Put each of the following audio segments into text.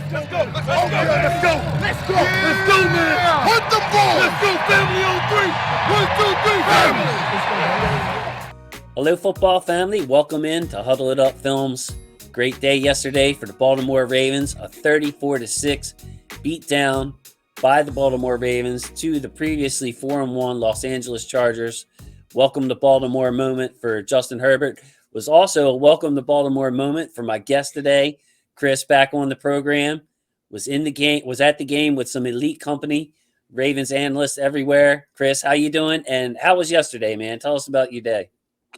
Let's go. Let's go. Let's go. Let's go, man. Hunt the ball. Let's go, family on 3. 1, 2, 3, family. Hello, football family. Welcome in to Huddle It Up Films. Great day yesterday for the Baltimore Ravens. A 34-6 beatdown by the Baltimore Ravens to the previously 4-1 Los Angeles Chargers. Welcome to Baltimore moment for Justin Herbert. Was also a welcome to Baltimore moment for my guest today, Chris, back on the program. Was at the game with some elite company, Ravens analysts everywhere. Chris, how you doing? And how was yesterday, man? Tell us about your day.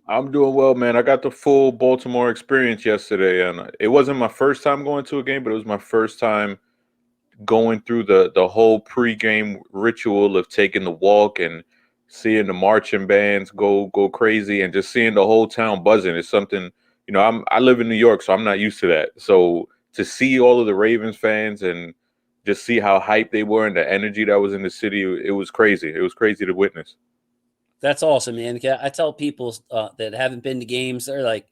I'm doing well, man. I got the full Baltimore experience yesterday, and it wasn't my first time going to a game, but it was my first time going through the whole pregame ritual of taking the walk and seeing the marching bands go crazy and just seeing the whole town buzzing is something, I live in New York, so I'm not used to that. So to see all of the Ravens fans and just see how hyped they were and the energy that was in the city, it was crazy. It was crazy to witness. That's awesome, man. I tell people that haven't been to games, they're like,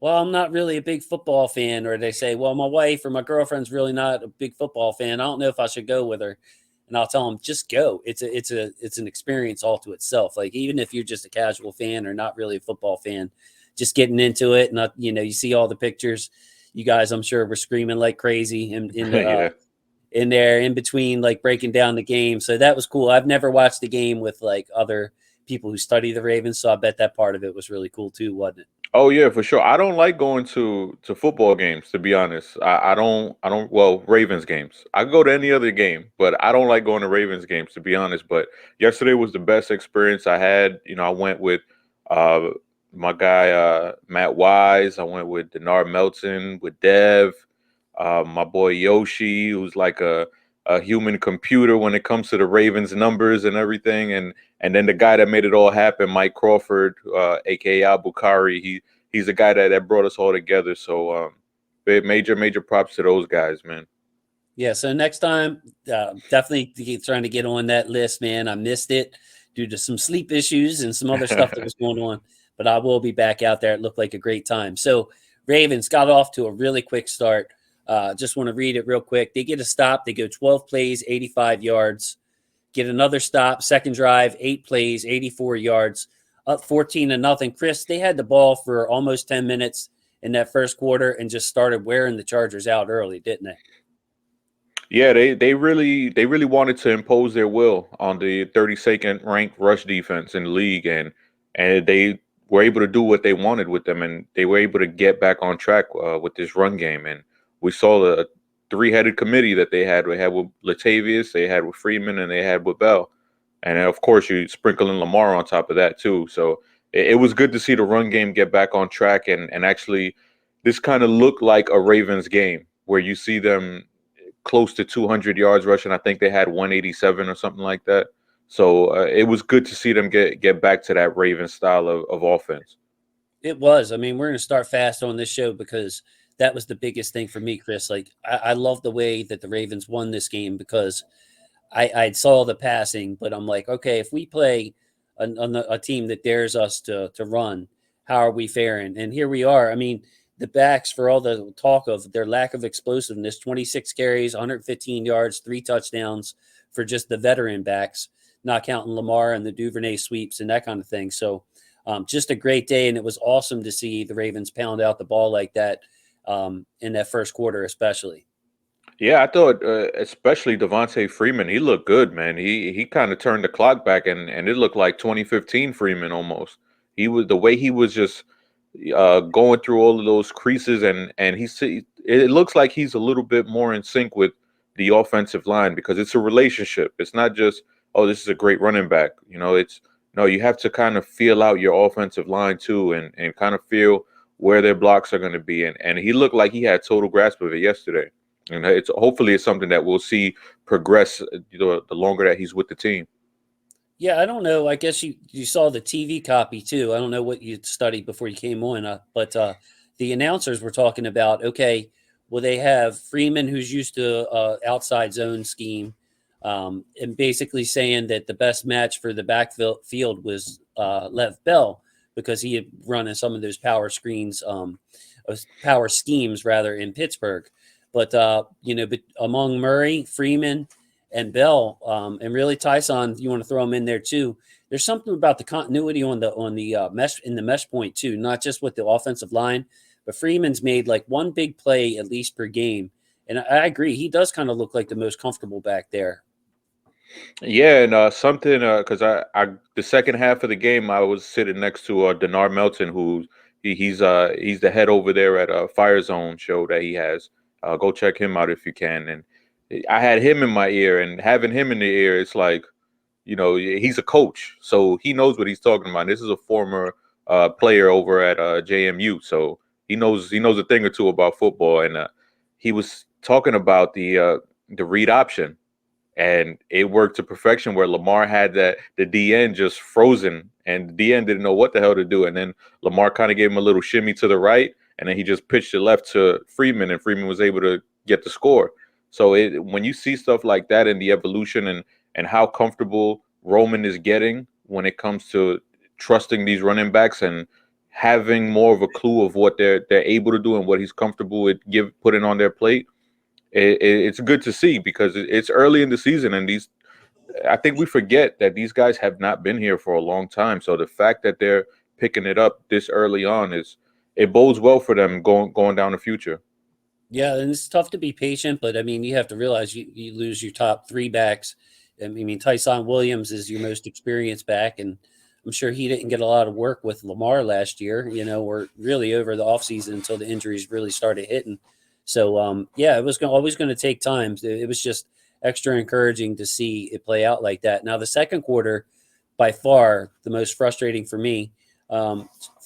well, I'm not really a big football fan. Or they say, well, my wife or my girlfriend's really not a big football fan. I don't know if I should go with her. And I'll tell them, just go. It's an experience all to itself. Like, even if you're just a casual fan or not really a football fan, just getting into it. And, you see all the pictures. You guys, I'm sure, were screaming like crazy in Yeah. in there in between, like breaking down the game. So that was cool. I've never watched the game with like other people who study the Ravens, so I bet that part of it was really cool too, wasn't it? Oh yeah, for sure. I don't like going to football games, to be honest. I don't well, Ravens games. I go to any other game, but I don't like going to Ravens games, to be honest. But yesterday was the best experience I had. I went with uh my guy Matt Wise. I went with Denard Melton, with Dev, my boy Yoshi, who's like a human computer when it comes to the Ravens numbers and everything, and then the guy that made it all happen, Mike Crawford, aka Abukari. He's the guy that brought us all together. So major props to those guys, man. Yeah, so next time, definitely trying to get on that list, man. I missed it due to some sleep issues and some other stuff that was going on, but I will be back out there. It looked like a great time. So Ravens got off to a really quick start. Just want to read it real quick. They get a stop. They go 12 plays, 85 yards. Get another stop, second drive, 8 plays, 84 yards, up 14-0. Chris, they had the ball for almost 10 minutes in that first quarter and just started wearing the Chargers out early, didn't they? Yeah, they really wanted to impose their will on the 32nd ranked rush defense in the league, and they were able to do what they wanted with them, and they were able to get back on track with this run game. And we saw the three-headed committee that they had. We had with Latavius, they had with Freeman, and they had with Bell. And then, of course, you sprinkle in Lamar on top of that too. So it was good to see the run game get back on track, and actually this kind of looked like a Ravens game where you see them close to 200 yards rushing. I think they had 187 or something like that. So it was good to see them get back to that Ravens style of offense. It was. I mean, we're going to start fast on this show because that was the biggest thing for me, Chris. Like, I love the way that the Ravens won this game because I saw the passing, but I'm like, okay, if we play a team that dares us to run, how are we faring? And here we are. I mean, the backs, for all the talk of their lack of explosiveness, 26 carries, 115 yards, 3 touchdowns for just the veteran backs, not counting Lamar and the Duvernay sweeps and that kind of thing. So just a great day, and it was awesome to see the Ravens pound out the ball like that in that first quarter especially. Yeah, I thought especially Devontae Freeman, he looked good, man. He kind of turned the clock back, and it looked like 2015 Freeman almost. He was the way he was just going through all of those creases, and it looks like he's a little bit more in sync with the offensive line because it's a relationship. It's not just, oh, this is a great running back. It's no, you have to kind of feel out your offensive line too, and kind of feel where their blocks are going to be, and he looked like he had total grasp of it yesterday. And hopefully it's something that we'll see progress the longer that he's with the team. Yeah, I don't know. I guess you saw the TV copy too. I don't know what you studied before you came on, but the announcers were talking about, okay, well, they have Freeman, who's used to outside zone scheme, and basically saying that the best match for the backfield was Lev Bell because he had run in some of those power schemes rather in Pittsburgh. But but among Murray, Freeman, and Bell, and really Tyson, you want to throw him in there too. There's something about the continuity on the mesh in the mesh point too, not just with the offensive line, but Freeman's made like one big play at least per game, and I agree he does kind of look like the most comfortable back there. Yeah, and something because I the second half of the game I was sitting next to Denard Melton, he's the head over there at a Fire Zone show that he has. Go check him out if you can. And I had him in my ear, and having him in the ear, it's like, he's a coach, so he knows what he's talking about. This is a former player over at JMU, so he knows a thing or two about football, and he was talking about the read option, and it worked to perfection where Lamar had the DN just frozen, and the DN didn't know what the hell to do, and then Lamar kind of gave him a little shimmy to the right, and then he just pitched it left to Freeman, and Freeman was able to get the score. So when you see stuff like that in the evolution and how comfortable Roman is getting when it comes to trusting these running backs and having more of a clue of what they're able to do and what he's comfortable with putting on their plate, it's good to see because it's early in the season, and I think we forget that these guys have not been here for a long time. So the fact that they're picking it up this early on it bodes well for them going down the future. Yeah, and it's tough to be patient, but I mean, you have to realize you lose your top three backs. I mean, Tyson Williams is your most experienced back, and I'm sure he didn't get a lot of work with Lamar last year, or really over the offseason until the injuries really started hitting. So, yeah, it was always going to take time. It was just extra encouraging to see it play out like that. Now, the second quarter, by far the most frustrating for me.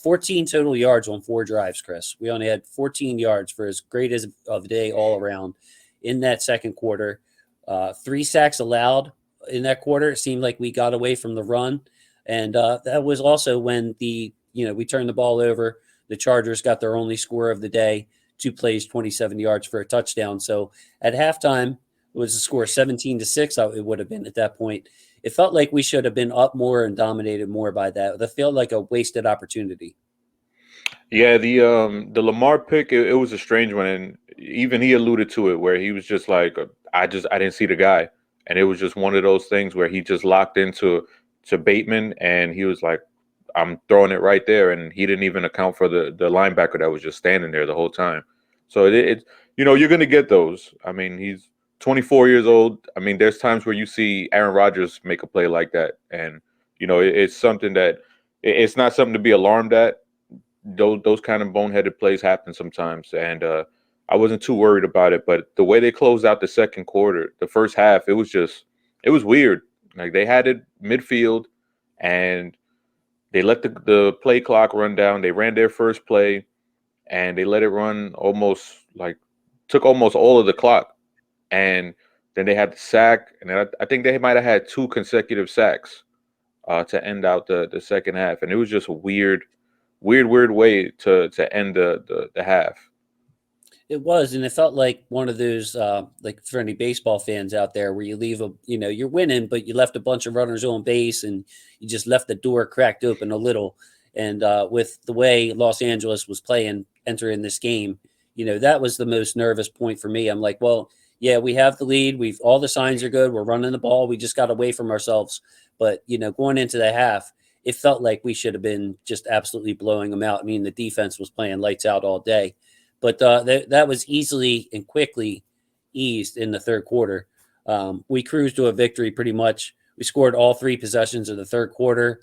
14 total yards on 4 drives, Chris. We only had 14 yards for as great as of the day all around in that second quarter. 3 sacks allowed in that quarter. It seemed like we got away from the run. And that was also when we turned the ball over. The Chargers got their only score of the day, 2 plays, 27 yards for a touchdown. So at halftime, it was a score 17-6. It would have been at that point. It felt like we should have been up more and dominated more by that. That felt like a wasted opportunity. Yeah, the Lamar pick, it was a strange one, and even he alluded to it where he was just like, I didn't see the guy, and it was just one of those things where he just locked into Bateman, and he was like, I'm throwing it right there, and he didn't even account for the linebacker that was just standing there the whole time. So you're gonna get those. I mean, he's 24 years old. I mean, there's times where you see Aaron Rodgers make a play like that, and it's something that it's not something to be alarmed at. Those kind of boneheaded plays happen sometimes, and I wasn't too worried about it. But the way they closed out the second quarter, the first half, it was weird. Like they had it midfield, and they let the play clock run down. They ran their first play, and they let it run took almost all of the clock, and then they had the sack, and I think they might have had 2 consecutive sacks to end out the second half, and it was just a weird way to end the half. It was, and it felt like one of those, like for any baseball fans out there, where you leave you're winning, but you left a bunch of runners on base, and you just left the door cracked open a little. And with the way Los Angeles was entering this game, that was the most nervous point for me. I'm like, well, yeah, we have the lead. All the signs are good. We're running the ball. We just got away from ourselves. But going into the half, it felt like we should have been just absolutely blowing them out. I mean, the defense was playing lights out all day. But that was easily and quickly eased in the third quarter. We cruised to a victory pretty much. We scored all 3 possessions of the third quarter.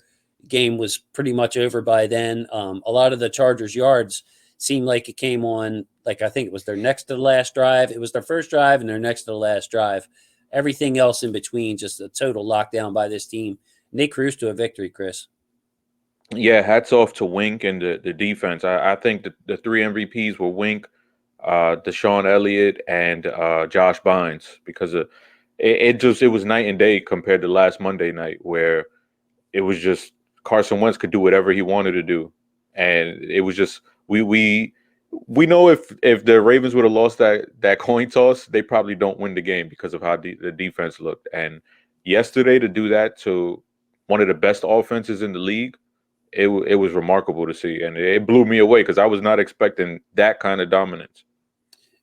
Game was pretty much over by then. A lot of the Chargers' yards seemed like it came on, like I think it was their next to the last drive. It was their first drive and their next to the last drive. Everything else in between, just a total lockdown by this team. And they cruised to a victory, Chris. Yeah, hats off to Wink and the defense. I think the 3 MVPs were Wink, Deshaun Elliott, and Josh Bynes, because it was night and day compared to last Monday night, where it was just Carson Wentz could do whatever he wanted to do, and it was just we know if the Ravens would have lost that coin toss, they probably don't win the game because of how the defense looked. And yesterday, to do that to one of the best offenses in the league, it was remarkable to see, and it blew me away because I was not expecting that kind of dominance.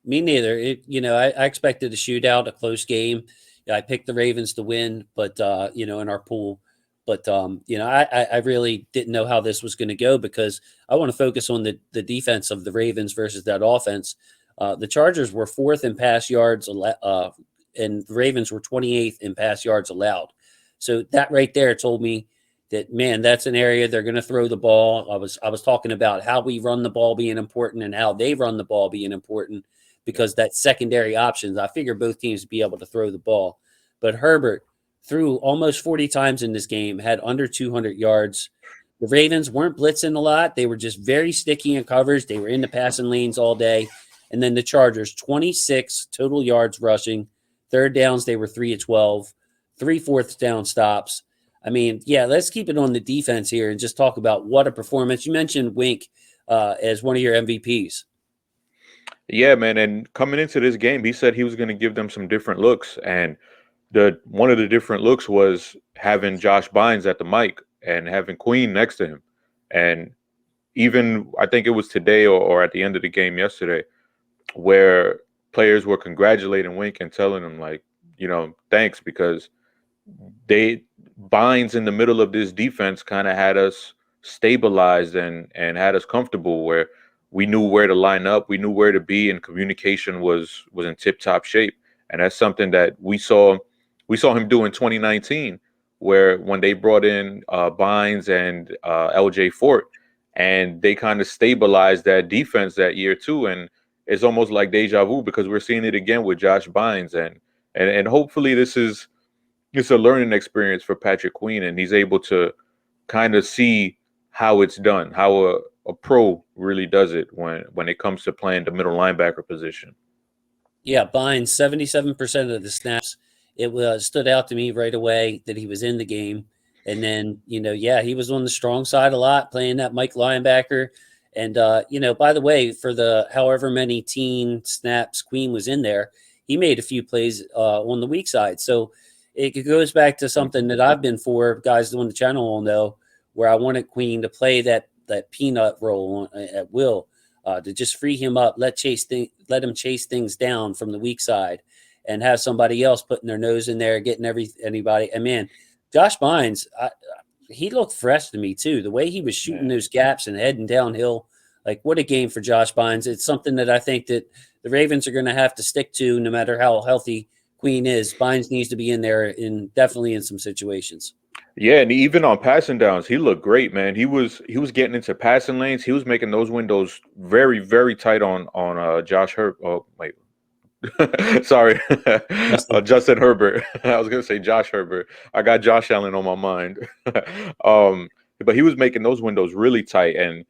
Me neither. I expected a shootout, a close game. Yeah, I picked the Ravens to win, but in our pool. But I really didn't know how this was going to go because I want to focus on the defense of the Ravens versus that offense. The Chargers were fourth in pass yards, and the Ravens were 28th in pass yards allowed. So that right there told me that, man, that's an area they're going to throw the ball. I was talking about how we run the ball being important and how they run the ball being important because that secondary options. I figure both teams be able to throw the ball, but Herbert threw almost 40 times in this game, had under 200 yards. The Ravens weren't blitzing a lot. They were just very sticky in coverage. They were in the passing lanes all day. And then the Chargers, 26 total yards rushing. Third downs, they were 3 of 12, 3 fourth down stops. I mean, yeah, let's keep it on the defense here and just talk about what a performance. You mentioned Wink as one of your MVPs. Yeah, man. And coming into this game, he said he was going to give them some different looks, and the one of the different looks was having Josh Bynes at the mic and having Queen next to him. And even I think it was today or at the end of the game yesterday, where players were congratulating Wink and telling him like, thanks, because they binds in the middle of this defense kind of had us stabilized and had us comfortable where we knew where to line up, we knew where to be, and communication was in tip top shape. And that's something that we saw him do in 2019, where when they brought in Bynes and LJ Fort, and they kind of stabilized that defense that year too. And it's almost like deja vu because we're seeing it again with Josh Bynes, and hopefully this is it's a learning experience for Patrick Queen, and he's able to kind of see how it's done, how a pro really does it when it comes to playing the middle linebacker position. Yeah, Bynes, 77% of the snaps. It was stood out to me right away that he was in the game. And then, he was on the strong side a lot, playing that Mike linebacker. And, by the way, for the however many teen snaps Queen was in there, he made a few plays on the weak side. So it goes back to something that I've been for, guys on the channel will know, where I wanted Queen to play that peanut role at will. To just free him up, let him chase things down from the weak side, and have somebody else putting their nose in there, getting anybody. And man, Josh Bynes, he looked fresh to me too. The way he was shooting those gaps and heading downhill, like what a game for Josh Bynes. It's something that I think that the Ravens are going to have to stick to, no matter how healthy Queen is. Bynes needs to be in there, definitely in some situations. Yeah, and even on passing downs, he looked great, man. He was getting into passing lanes. He was making those windows very, very tight on Josh Herbert. Oh, wait. Sorry. Justin Herbert. I was gonna say Josh Herbert. I got Josh Allen on my mind. But he was making those windows really tight, and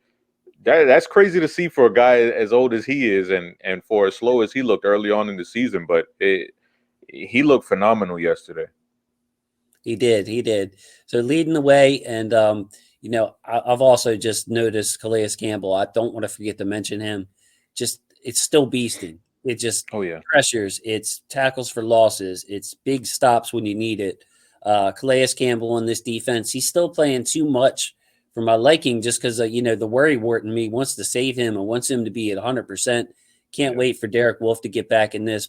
that's crazy to see for a guy as old as he is, and for as slow as he looked early on in the season. But he looked phenomenal yesterday. He did. So leading the way, and I've also just noticed Calais Campbell. I don't want to forget to mention him. Just it's still beasting. It just Oh yeah. pressures. It's tackles for losses. It's big stops when you need it. Calais Campbell on this defense, he's still playing too much for my liking. Just because the worry wart in me wants to save him and wants him to be at 100%. Can't wait for Derek Wolfe to get back in this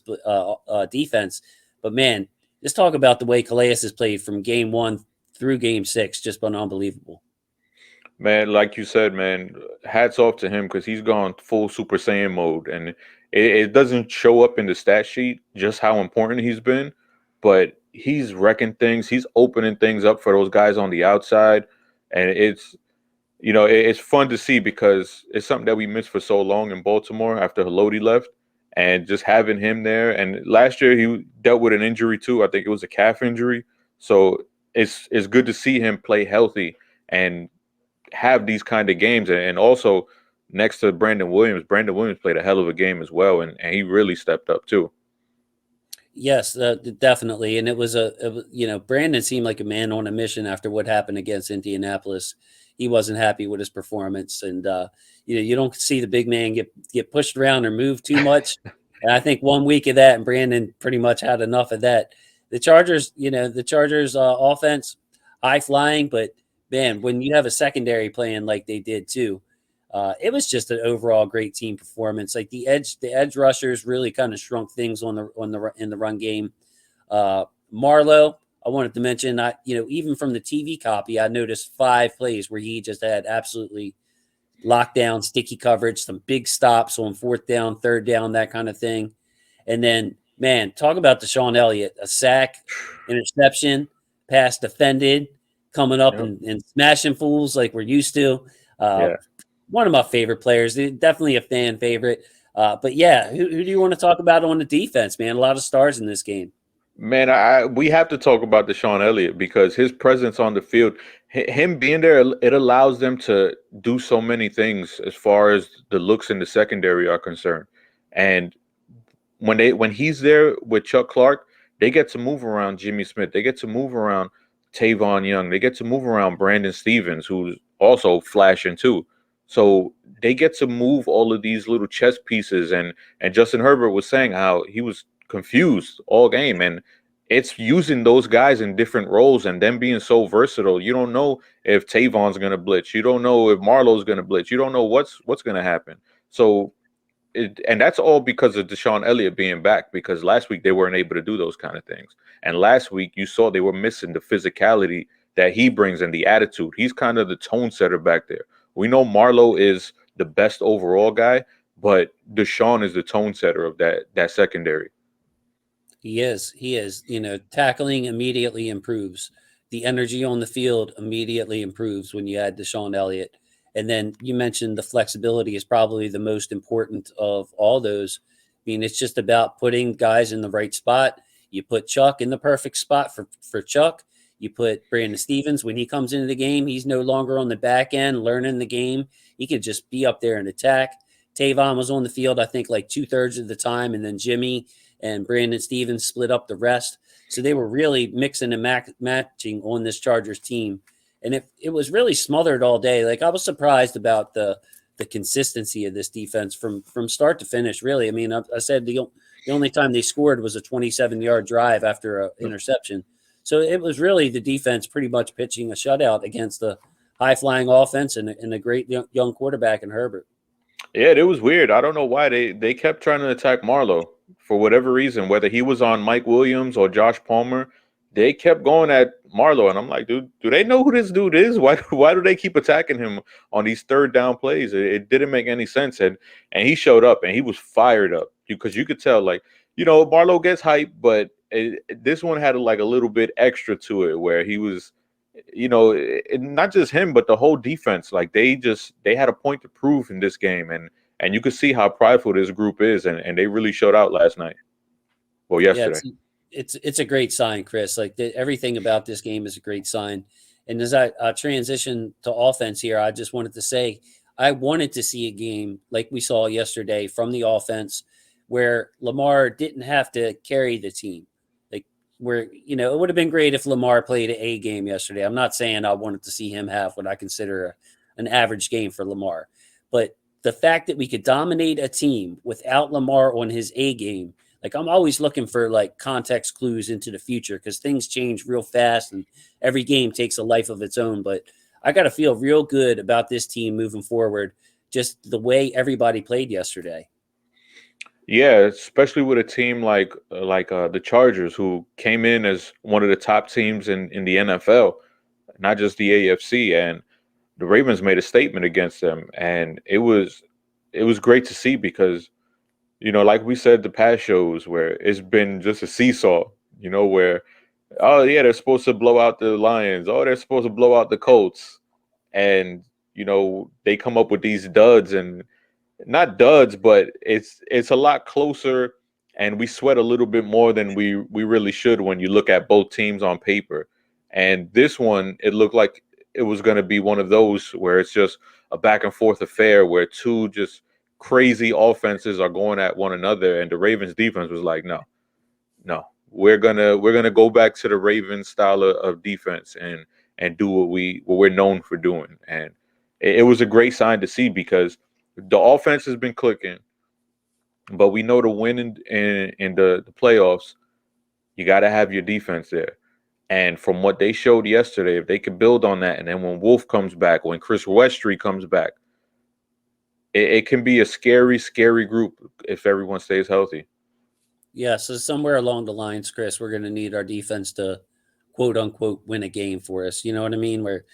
defense. But man, just talk about the way Calais has played from game 1 through game 6. Just been unbelievable. Man, like you said, man, hats off to him because he's gone full Super Saiyan mode, and it doesn't show up in the stat sheet just how important he's been, but he's wrecking things. He's opening things up for those guys on the outside, and it's fun to see because it's something that we missed for so long in Baltimore after Haloti left, and just having him there. And last year he dealt with an injury too. I think it was a calf injury, so it's good to see him play healthy and have these kind of games, and also next to Brandon Williams. Brandon Williams played a hell of a game as well, and he really stepped up too. Yes, definitely. And it was Brandon seemed like a man on a mission after what happened against Indianapolis. He wasn't happy with his performance, and you don't see the big man get pushed around or move too much. And I think 1 week of that, and Brandon pretty much had enough of that. The Chargers, offense, high flying, but man, when you have a secondary playing like they did too, It was just an overall great team performance. Like the edge rushers really kind of shrunk things in the run game. Marlowe, I wanted to mention, even from the TV copy, I noticed 5 plays where he just had absolutely lockdown, sticky coverage, some big stops on 4th down, 3rd down, that kind of thing. And then, man, talk about Deshaun Elliott, a sack, interception, pass defended, coming up and smashing fools like we're used to. One of my favorite players, definitely a fan favorite. But yeah, who do you want to talk about on the defense, man? A lot of stars in this game. Man, we have to talk about Deshaun Elliott because his presence on the field, him being there, it allows them to do so many things as far as the looks in the secondary are concerned. And when he's there with Chuck Clark, they get to move around Jimmy Smith. They get to move around Tavon Young. They get to move around Brandon Stevens, who's also flashing too. So they get to move all of these little chess pieces. And Justin Herbert was saying how he was confused all game. And it's using those guys in different roles and them being so versatile. You don't know if Tavon's going to blitz. You don't know if Marlowe's going to blitz. You don't know what's going to happen. So and that's all because of Deshaun Elliott being back, because last week they weren't able to do those kind of things. And last week you saw they were missing the physicality that he brings and the attitude. He's kind of the tone setter back there. We know Marlowe is the best overall guy, but Deshaun is the tone setter of that secondary. He is. Tackling immediately improves. The energy on the field immediately improves when you add Deshaun Elliott. And then you mentioned the flexibility is probably the most important of all those. I mean, it's just about putting guys in the right spot. You put Chuck in the perfect spot for Chuck. You put Brandon Stevens when he comes into the game. He's no longer on the back end learning the game. He could just be up there and attack. Tavon was on the field, I think, like 2/3 of the time, and then Jimmy and Brandon Stevens split up the rest. So they were really mixing and matching on this Chargers team. And it was really smothered all day. Like, I was surprised about the consistency of this defense from start to finish, really. I mean, I said the only time they scored was a 27-yard drive after an interception. So it was really the defense pretty much pitching a shutout against a high-flying offense and a great young quarterback in Herbert. Yeah, it was weird. I don't know why they kept trying to attack Marlowe for whatever reason, whether he was on Mike Williams or Josh Palmer. They kept going at Marlowe, and I'm like, dude, do they know who this dude is? Why do they keep attacking him on these 3rd down plays? It didn't make any sense, and he showed up, and he was fired up because you could tell, like, Marlowe gets hype, but this one had like a little bit extra to it, where he was, not just him, but the whole defense. Like they had a point to prove in this game, and you could see how prideful this group is, and they really showed out last night. Well, yesterday. Yeah, it's a great sign, Chris. Like everything about this game is a great sign. And as I transition to offense here, I just wanted to say I wanted to see a game like we saw yesterday from the offense where Lamar didn't have to carry the team. Like where, it would have been great if Lamar played an A game yesterday. I'm not saying I wanted to see him have what I consider an average game for Lamar. But the fact that we could dominate a team without Lamar on his A game, like I'm always looking for like context clues into the future because things change real fast and every game takes a life of its own. But I got to feel real good about this team moving forward, just the way everybody played yesterday. Yeah, especially with a team like the Chargers, who came in as one of the top teams in the NFL, not just the AFC, and the Ravens made a statement against them, and it was great to see because, like we said, the past shows where it's been just a seesaw, where, oh yeah, they're supposed to blow out the Lions, oh they're supposed to blow out the Colts, and they come up with these duds, and not duds, but it's a lot closer, and we sweat a little bit more than we really should when you look at both teams on paper. And this one, it looked like it was going to be one of those where it's just a back and forth affair where two just crazy offenses are going at one another, and the Ravens defense was like, no, we're gonna go back to the Ravens style of defense and do what we're known for doing. And it was a great sign to see because the offense has been clicking, but we know to win in the playoffs, you got to have your defense there. And from what they showed yesterday, if they could build on that, and then when Wolf comes back, when Chris Westry comes back, it can be a scary group if everyone stays healthy. Yeah, so somewhere along the lines, Chris, we're going to need our defense to quote unquote win a game for us. You know what I mean? Where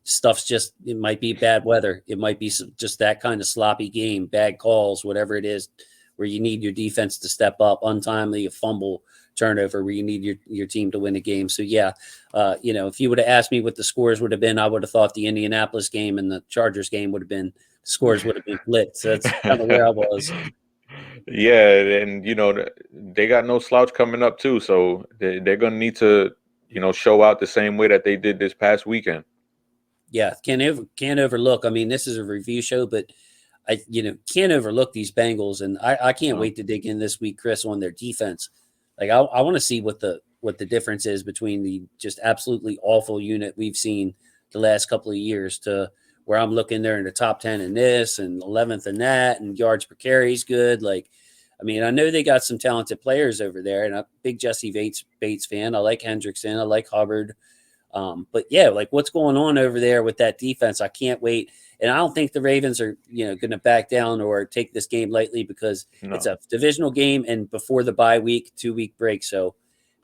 stuff's just, it might be bad weather. It might be just that kind of sloppy game, bad calls, whatever it is, where you need your defense to step up, untimely, a fumble, turnover, where you need your team to win a game. So, yeah, if you would have asked me what the scores would have been, I would have thought the Indianapolis game and the Chargers game would have been, the scores would have been flipped. So that's kind of where I was. Yeah, and they got no slouch coming up too, so they're gonna need to show out the same way that they did this past weekend. Yeah, can't overlook. I mean, this is a review show, but I can't overlook these Bengals, and I can't wait to dig in this week, Chris, on their defense. Like I want to see what the difference is between the just absolutely awful unit we've seen the last couple of years to where I'm looking there in the top 10 in this and 11th in that, and yards per carry is good. Like, I mean, I know they got some talented players over there, and I'm a big Jesse Bates fan. I like Hendrickson. I like Hubbard. But yeah, like what's going on over there with that defense? I can't wait. And I don't think the Ravens are, going to back down or take this game lightly because it's a divisional game and before the bye week, 2-week break. So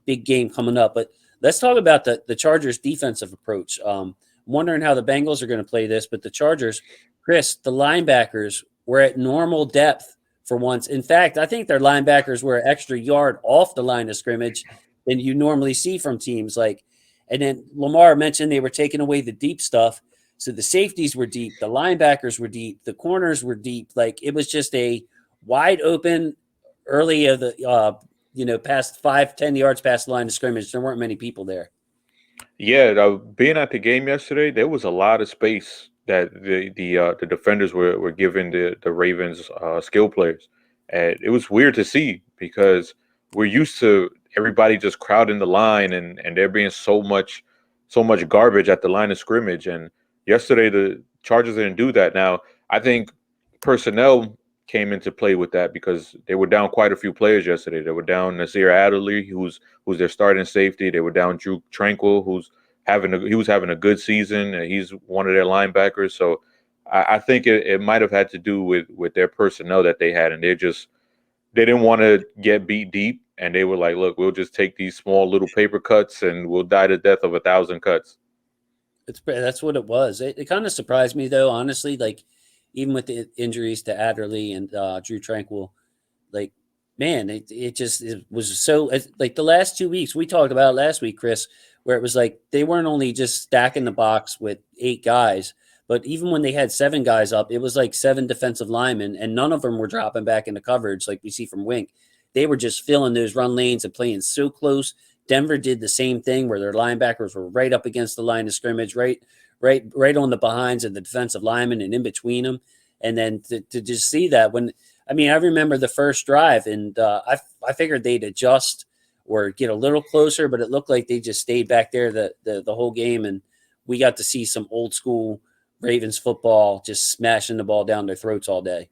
big game coming up. But let's talk about the Chargers defensive approach. I'm wondering how the Bengals are going to play this, but the Chargers, Chris, the linebackers were at normal depth for once. In fact, I think their linebackers were an extra yard off the line of scrimmage than you normally see from teams like. And then Lamar mentioned they were taking away the deep stuff. So the safeties were deep, the linebackers were deep, the corners were deep. Like it was just a wide open early of the, past 5-10 yards past the line of scrimmage. There weren't many people there. Yeah, being at the game yesterday, there was a lot of space that the defenders were giving the Ravens skill players, and it was weird to see because we're used to everybody just crowding the line and there being so much garbage at the line of scrimmage. And yesterday the Chargers didn't do that. Now I think personnel came into play with that because they were down quite a few players yesterday. They were down Nasir Adderley, who's their starting safety. They were down Drew Tranquil, he was having a good season. And he's one of their linebackers. So I think it might have had to do with their personnel that they had, and they didn't want to get beat deep, and they were like, "Look, we'll just take these small little paper cuts, and we'll die the death of 1,000 cuts." That's what it was. It kind of surprised me though, honestly. Like even with the injuries to Adderley and Drew Tranquil, like man, it was so like the last 2 weeks we talked about last week, Chris, where it was like they weren't only just stacking the box with 8 guys, but even when they had 7 guys up, it was like 7 defensive linemen, and none of them were dropping back into coverage like we see from Wink. They were just filling those run lanes and playing so close. Denver did the same thing where their linebackers were right up against the line of scrimmage, right on the behinds of the defensive linemen and in between them. And then to just see that I remember the first drive, and I figured they'd adjust or get a little closer, but it looked like they just stayed back there the whole game, and we got to see some old school Ravens football, just smashing the ball down their throats all day.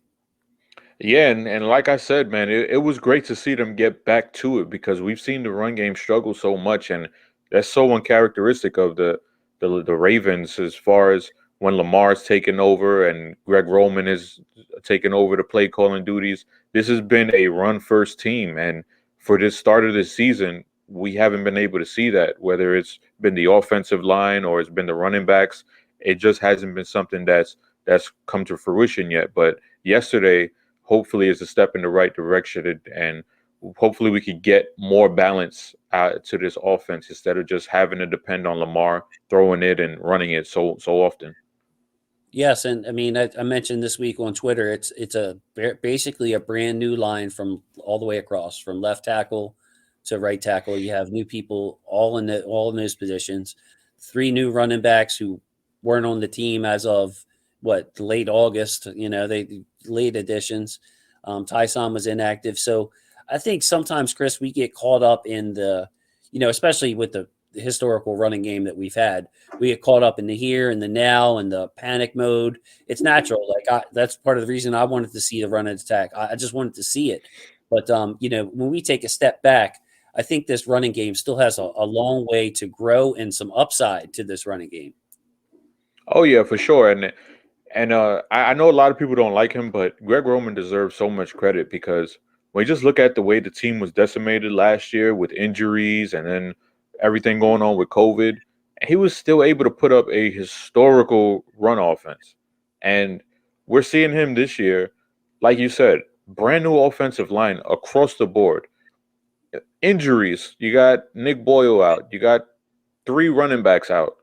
Yeah, and like I said, man, it was great to see them get back to it because we've seen the run game struggle so much, and that's so uncharacteristic of the Ravens as far as when Lamar's taken over and Greg Roman is taking over the play calling duties. This has been a run first team, and for this start of this season, we haven't been able to see that. Whether it's been the offensive line or it's been the running backs, it just hasn't been something that's come to fruition yet. But yesterday hopefully is a step in the right direction, and hopefully we could get more balance to this offense instead of just having to depend on Lamar throwing it and running it so often. Yes, and I mean I mentioned this week on Twitter. It's basically a brand new line from all the way across from left tackle to right tackle. You have new people all in those positions. 3 new running backs who weren't on the team as of late August. They late additions. Tyson was inactive, so I think sometimes, Chris, we get caught up in especially with the historical running game that we've had. We get caught up in the here and the now and the panic mode. It's natural. Like that's part of the reason I wanted to see the run and attack. I just wanted to see it. But when we take a step back, I think this running game still has a long way to grow and some upside to this running game. Oh yeah, for sure. And And I know a lot of people don't like him, but Greg Roman deserves so much credit because when you just look at the way the team was decimated last year with injuries and then everything going on with COVID, he was still able to put up a historical run offense. And we're seeing him this year, like you said, brand new offensive line across the board. Injuries, you got Nick Boyle out, you got three running backs out,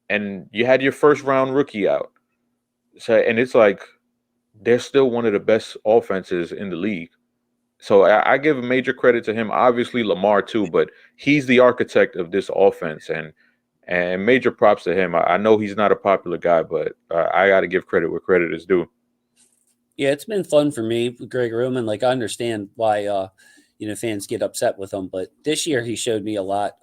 and you had your first round rookie out. So, and it's like they're still one of the best offenses in the league. So I give major credit to him. Obviously Lamar too, but he's the architect of this offense, and major props to him. I know he's not a popular guy, but I got to give credit where credit is due. Yeah, it's been fun for me with Greg Roman. Like, I understand why fans get upset with him, but this year he showed me a lot,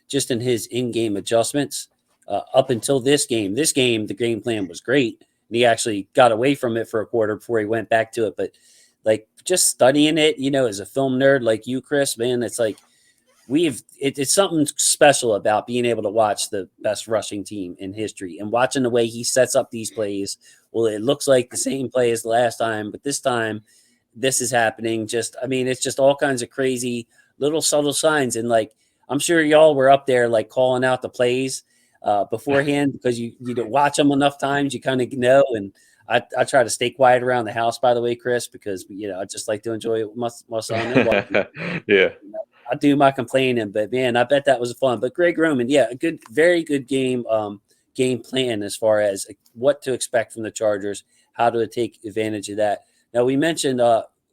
just in his in-game adjustments. Up until this game, the game plan was great, and he actually got away from it for a quarter before he went back to it. But like, just studying it, as a film nerd like you, Chris, man, it's like it's something special about being able to watch the best rushing team in history and watching the way he sets up these plays. Well, it looks like the same play as the last time, but this time this is happening. It's just all kinds of crazy little subtle signs. And like, I'm sure y'all were up there like calling out the plays beforehand because you watch them enough times, you kind of know. And I try to stay quiet around the house, by the way, Chris, because I just like to enjoy it with my son and wife. Yeah. I do my complaining, but man, I bet that was fun. But Greg Roman, yeah, very good game plan as far as what to expect from the Chargers, how to take advantage of that. Now we mentioned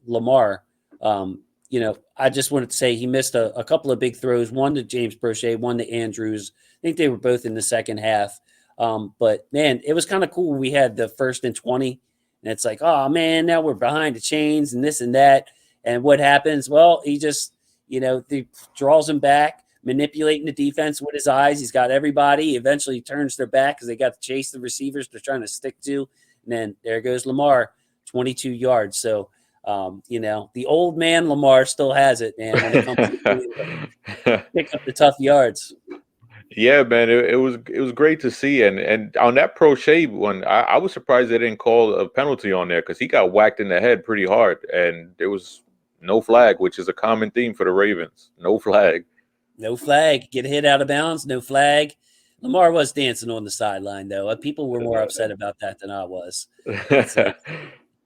Lamar. I just wanted to say he missed a couple of big throws, one to James Prochet, one to Andrews. I think they were both in the second half. But man, it was kind of cool. We had the 1st and 20, and it's like, oh man, now we're behind the chains and this and that. And what happens? Well, he just he draws him back, manipulating the defense with his eyes. He's got everybody. He eventually turns their back because they got to chase the receivers they're trying to stick to. And then there goes Lamar, 22 yards. So, the old man Lamar still has it, man, when it comes to pick up the tough yards. Yeah, man, it was great to see, and on that Prochet one, I was surprised they didn't call a penalty on there because he got whacked in the head pretty hard, and there was no flag, which is a common theme for the Ravens. No flag. No flag. Get hit out of bounds. No flag. Lamar was dancing on the sideline, though. People were more upset about that than I was. It's like,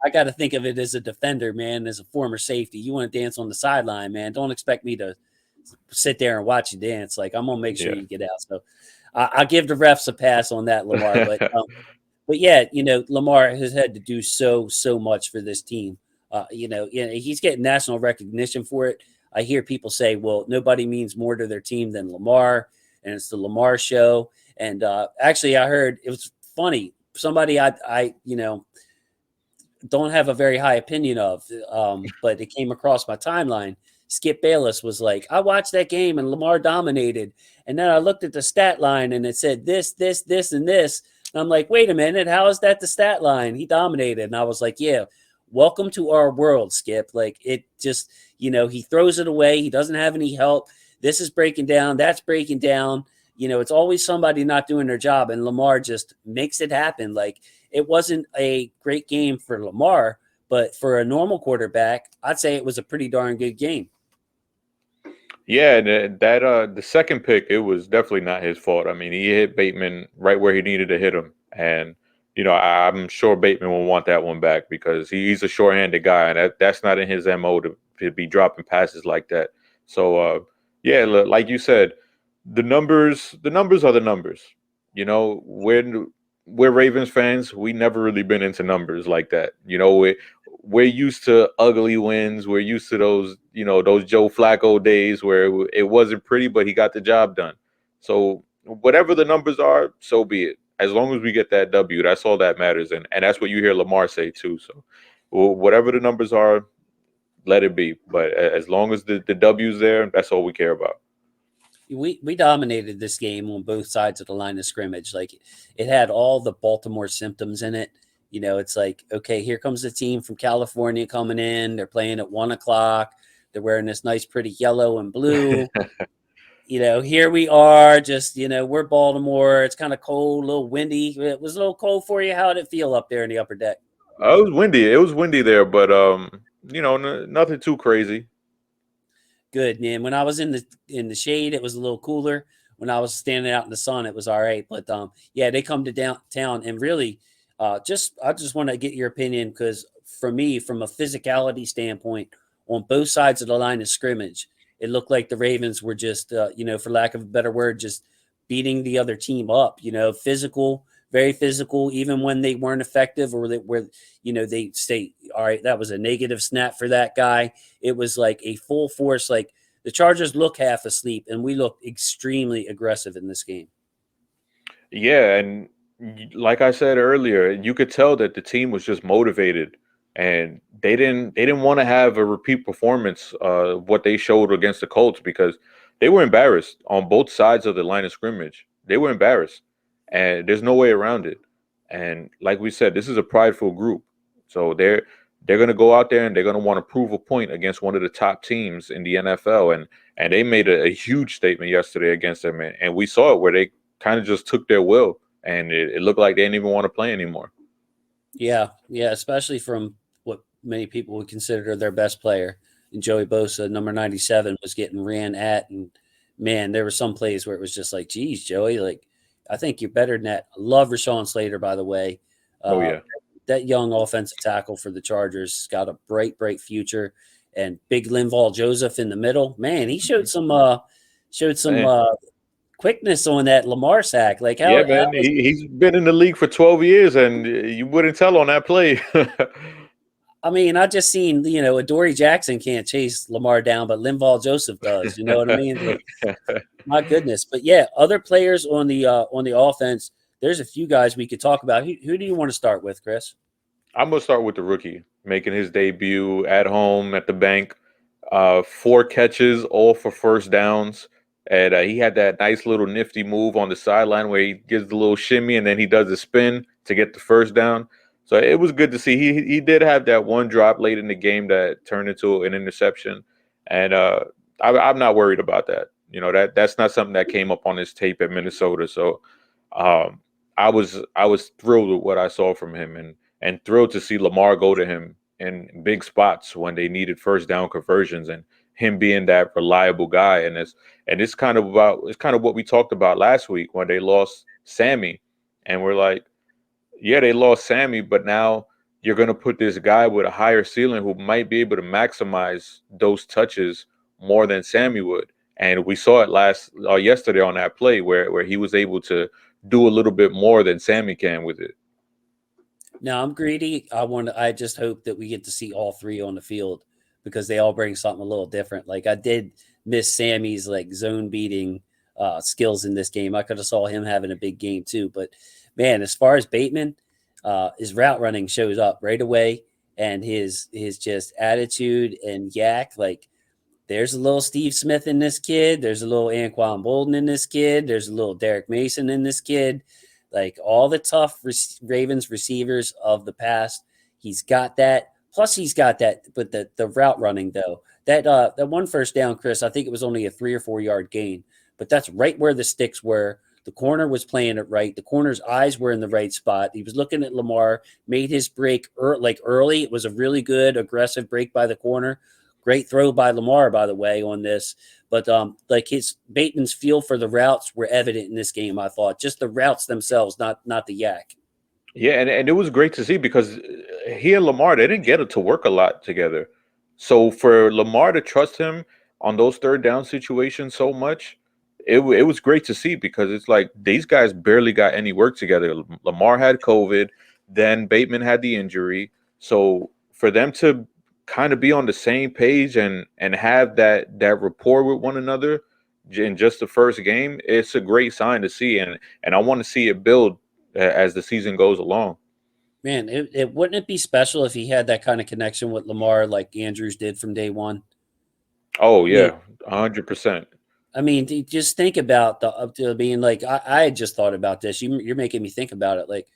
I got to think of it as a defender, man, as a former safety. You want to dance on the sideline, man. Don't expect me to sit there and watch you dance. Like, I'm going to make sure you get out. So I give the refs a pass on that, Lamar. But yeah, Lamar has had to do so much for this team. He's getting national recognition for it. I hear people say, well, nobody means more to their team than Lamar, and it's the Lamar show. And actually, I heard it was funny. Somebody I don't have a very high opinion of, but it came across my timeline. Skip Bayless was like, I watched that game and Lamar dominated. And then I looked at the stat line and it said this, and this. And I'm like, wait a minute, how is that the stat line? He dominated. And I was like, yeah, welcome to our world, Skip. Like, it just, he throws it away. He doesn't have any help. This is breaking down. That's breaking down. It's always somebody not doing their job. And Lamar just makes it happen. Like, it wasn't a great game for Lamar, but for a normal quarterback, I'd say it was a pretty darn good game. Yeah, and that the second pick, it was definitely not his fault. I mean, he hit Bateman right where he needed to hit him, and I'm sure Bateman will want that one back because he's a short-handed guy, and that's not in his MO to be dropping passes like that. So, yeah, like you said, the numbers are the numbers. We're Ravens fans. We never really been into numbers like that. We're used to ugly wins. We're used to those Joe Flacco days where it wasn't pretty, but he got the job done. So whatever the numbers are, so be it. As long as we get that W, that's all that matters, and that's what you hear Lamar say too. So whatever the numbers are, let it be. But as long as the W's there, that's all we care about. We dominated this game on both sides of the line of scrimmage. Like, it had all the Baltimore symptoms in it. It's like, okay, here comes the team from California coming in. They're playing at 1:00. They're wearing this nice, pretty yellow and blue. here we are, just, we're Baltimore. It's kind of cold, a little windy. It was a little cold for you. How did it feel up there in the upper deck? It was windy. It was windy there, but nothing too crazy. Good, man. When I was in the shade, it was a little cooler. When I was standing out in the sun, it was all right. But yeah, they come to downtown and really, I just want to get your opinion because for me, from a physicality standpoint, on both sides of the line of scrimmage, it looked like the Ravens were just, for lack of a better word, just beating the other team up. Physical, very physical, even when they weren't effective or they were, they say, all right, that was a negative snap for that guy. It was like a full force, like the Chargers look half asleep, and we looked extremely aggressive in this game. Yeah, and like I said earlier, you could tell that the team was just motivated, and they didn't want to have a repeat performance of what they showed against the Colts because they were embarrassed on both sides of the line of scrimmage. They were embarrassed, and there's no way around it. And like we said, this is a prideful group, so they're going to go out there and they're going to want to prove a point against one of the top teams in the NFL, and they made a huge statement yesterday against them, and we saw it where they kind of just took their will, and it looked like they didn't even want to play anymore. Yeah, especially from what many people would consider their best player. And Joey Bosa, number 97, was getting ran at. And man, there were some plays where it was just like, geez, Joey, like, I think you're better than that. I love Rashawn Slater, by the way. Oh Uh, yeah, that young offensive tackle for the Chargers has got a bright future. And big Linval Joseph in the middle. Man, he showed some man. quickness on that Lamar sack. Like Yeah, how man. He's been in the league for 12 years, and you wouldn't tell on that play. I mean, I just seen, Adoree Jackson can't chase Lamar down, but Linval Joseph does. You know what I mean? Like, my goodness. But yeah, other players on the offense, there's a few guys we could talk about. Who do you want to start with, Chris? I'm gonna start with the rookie making his debut at home at the bank. 4 catches, all for first downs, and he had that nice little nifty move on the sideline where he gives the little shimmy and then he does the spin to get the first down. So it was good to see. He did have that one drop late in the game that turned into an interception, and I'm not worried about that. That's not something that came up on his tape at Minnesota. So um, I was thrilled with what I saw from him, and thrilled to see Lamar go to him in big spots when they needed first down conversions, and him being that reliable guy. And it's kind of what we talked about last week when they lost Sammy, and we're like, yeah, they lost Sammy, but now you're going to put this guy with a higher ceiling who might be able to maximize those touches more than Sammy would. And we saw it yesterday on that play where he was able to do a little bit more than Sammy can with it. Now I'm greedy. I just hope that we get to see all three on the field because they all bring something a little different. Like I did miss Sammy's like zone beating skills in this game. I could have saw him having a big game too. But man, as far as Bateman, his route running shows up right away, and his just attitude and yak. Like there's a little Steve Smith in this kid. There's a little Anquan Bolden in this kid. There's a little Derek Mason in this kid. Like all the tough Ravens receivers of the past, he's got that. Plus, he's got that. But the route running though, that one first down, Chris, I think it was only a 3 or 4 yard gain, but that's right where the sticks were. The corner was playing it right. The corner's eyes were in the right spot. He was looking at Lamar, made his break early. It was a really good aggressive break by the corner. Great throw by Lamar, by the way, on this. But like his Bateman's feel for the routes were evident in this game. I thought just the routes themselves, not the yak. Yeah, and it was great to see because he and Lamar, they didn't get it to work a lot together. So for Lamar to trust him on those third down situations so much, it was great to see because it's like these guys barely got any work together. Lamar had COVID, then Bateman had the injury. So for them to kind of be on the same page and have that rapport with one another in just the first game, it's a great sign to see, and I want to see it build as the season goes along. Man, it wouldn't it be special if he had that kind of connection with Lamar like Andrews did from day one? Oh I mean, yeah, 100%. just think about the up to being like I had just thought about this. You're making me think about it. Like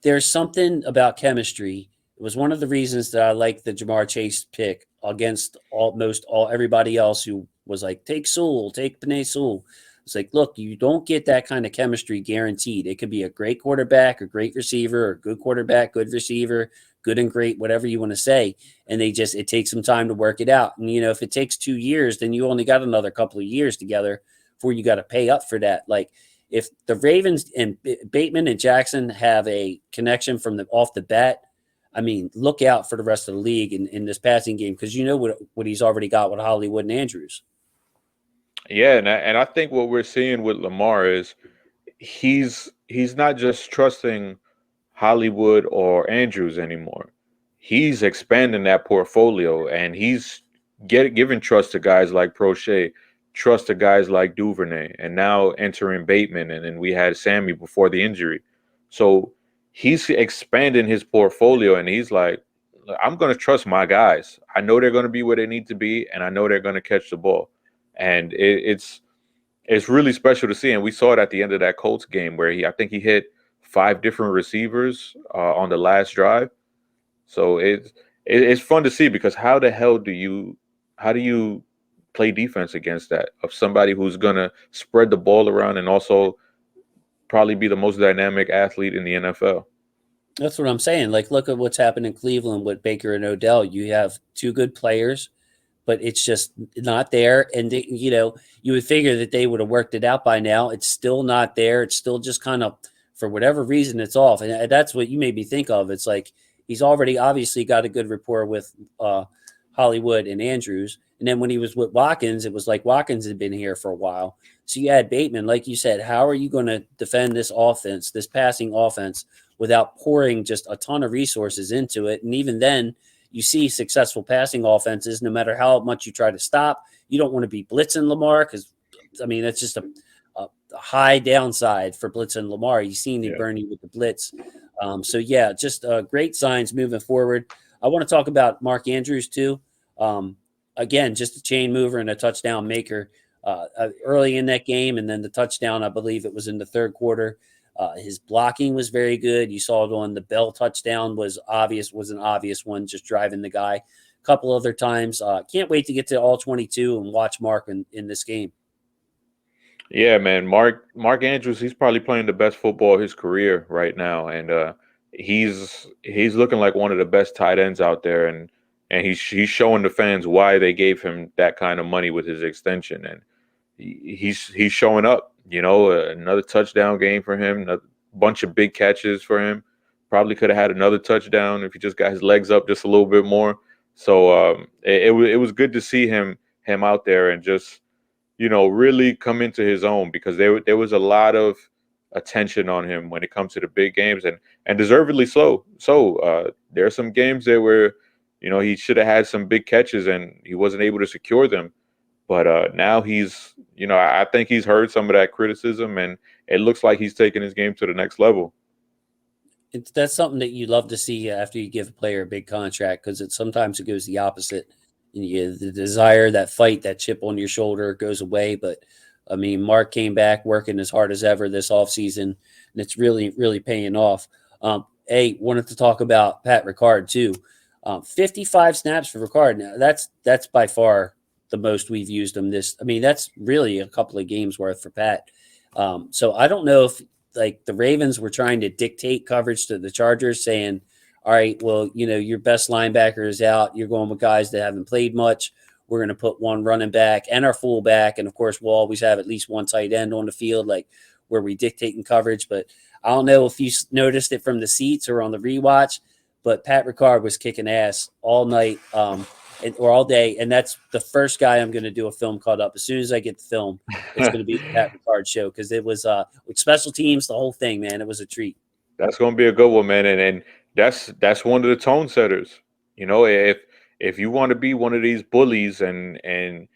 there's something about chemistry. It was one of the reasons that I like the Jamar Chase pick against almost all everybody else who was like, take Panay Sewell. It's like, look, you don't get that kind of chemistry guaranteed. It could be a great quarterback, a great receiver, or good quarterback, good receiver, good and great, whatever you want to say. And it takes some time to work it out. And, if it takes 2 years, then you only got another couple of years together before you got to pay up for that. Like, if the Ravens and Bateman and Jackson have a connection from off the bat, I mean, look out for the rest of the league in this passing game, because what he's already got with Hollywood and Andrews. Yeah, and I think what we're seeing with Lamar is he's not just trusting Hollywood or Andrews anymore. He's expanding that portfolio, and he's giving trust to guys like Prochet, trust to guys like Duvernay, and now entering Bateman, and then we had Sammy before the injury. So he's expanding his portfolio, and he's like, I'm going to trust my guys. I know they're going to be where they need to be, and I know they're going to catch the ball. And it's really special to see, and we saw it at the end of that Colts game where I think he hit 5 different receivers on the last drive. So it's fun to see, because how do you play defense against that, of somebody who's gonna spread the ball around and also probably be the most dynamic athlete in the NFL? That's what I'm saying. Like, look at what's happened in Cleveland with Baker and Odell. You have 2 good players, but it's just not there. And, you would figure that they would have worked it out by now. It's still not there. It's still just kind of, for whatever reason, it's off. And that's what you made me think of. It's like he's already obviously got a good rapport with Hollywood and Andrews. And then when he was with Watkins, it was like Watkins had been here for a while. So you had Bateman, like you said. How are you going to defend this offense, this passing offense, without pouring just a ton of resources into it? And even then, you see successful passing offenses, no matter how much you try to stop. You don't want to be blitzing Lamar, because, I mean, that's just a high downside for blitzing Lamar. You've seen him burn you with the blitz. So, yeah, just great signs moving forward. I want to talk about Mark Andrews, too. Again, just a chain mover and a touchdown maker early in that game, and then the touchdown, I believe it was in the third quarter. His blocking was very good. You saw it on the Bell touchdown, was an obvious one, just driving the guy. A couple other times. Can't wait to get to all 22 and watch Mark in this game. Yeah, man. Mark Andrews, he's probably playing the best football of his career right now, and he's looking like one of the best tight ends out there, and he's showing the fans why they gave him that kind of money with his extension, and he's showing up. Another touchdown game for him, a bunch of big catches for him. Probably could have had another touchdown if he just got his legs up just a little bit more. So it was good to see him out there and just really come into his own, because there was a lot of attention on him when it comes to the big games, and deservedly so. So there are some games there where he should have had some big catches and he wasn't able to secure them. But now he's, I think he's heard some of that criticism, and it looks like he's taking his game to the next level. That's something that you love to see after you give a player a big contract, because sometimes it goes the opposite. And the desire, that fight, that chip on your shoulder goes away. But, I mean, Mark came back working as hard as ever this offseason, and it's really, really paying off. Wanted to talk about Pat Ricard, too. 55 snaps for Ricard. Now, that's by far the most we've used him that's really a couple of games worth for Pat. So I don't know if the Ravens were trying to dictate coverage to the Chargers, saying, all right, well, your best linebacker is out. You're going with guys that haven't played much. We're going to put one running back and our fullback. And of course, we'll always have at least one tight end on the field, where we dictating coverage. But I don't know if you noticed it from the seats or on the rewatch, but Pat Ricard was kicking ass all night. Or all day, and that's the first guy I'm going to do a film called up. As soon as I get the film, it's going to be the Pat Ricard show, because it was with special teams, the whole thing, man. It was a treat. That's going to be a good one, man, and that's one of the tone setters. If you want to be one of these bullies and